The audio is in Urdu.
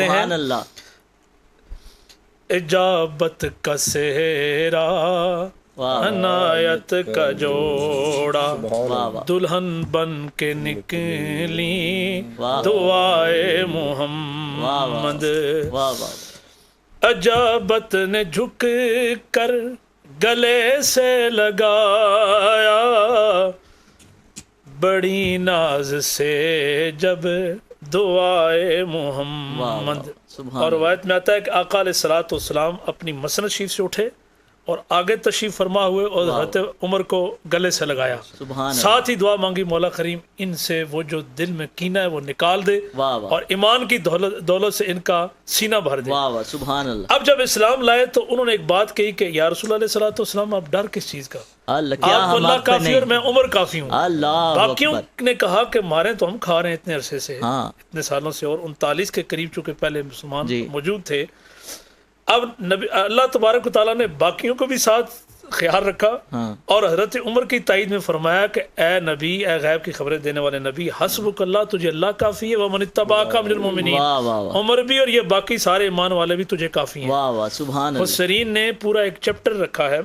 فرماتے ہیں سبحان اللہ، اجابت کا سہرا عنایت کا جوڑا، واہ واہ، دلہن بن کے نکلی دعائے محمد، واہ واہ، اجابت نے جھک کر گلے سے لگایا، بڑی ناز سے جب دعائے محمد۔ سبحان اور روایت میں آتا ہے کہ آقا علیہ الصلوۃ والسلام اپنی مسند شریف سے اٹھے اور آگے تشریف فرما ہوئے اور حضرت عمر کو گلے سے لگایا، سبحان ساتھ ہی دعا مانگی مولا کریم ان سے وہ جو دل میں کینہ ہے وہ نکال دے واہ واہ، اور ایمان کی دولت سے ان کا سینہ بھر دے۔ واہ واہ، سبحان اللہ، اب جب اسلام لائے تو انہوں نے ایک بات کہی کہ یا رسول اللہ علیہ الصلوۃ والسلام آپ ڈر کس چیز کا؟ اللہ کیا آپ کو ہم اللہ آپ پہ کافی اور نہیں، میں عمر کافی ہوں۔ اللہ باقیوں اکبر، نے کہا کہ مارے تو ہم کھا رہے ہیں اتنے عرصے سے، ہاں اتنے سالوں سے، اور 39 کے قریب چونکہ پہلے مسلمان جی، موجود تھے۔ اب نبی اللہ تبارک و تعالیٰ نے باقیوں کو بھی ساتھ خیال رکھا ہاں، اور حضرت عمر کی تائید میں فرمایا کہ اے نبی، اے غیب کی خبریں دینے والے نبی، حسبک اللہ، تجھے اللہ کافی ہے، ومن اتبعک من المؤمنین، واہ واہ واہ، عمر بھی اور یہ باقی سارے ایمان والے بھی تجھے کافی ہیں۔ واہ واہ، سبحان اللہ، مفسرین نے پورا ایک چیپٹر رکھا ہے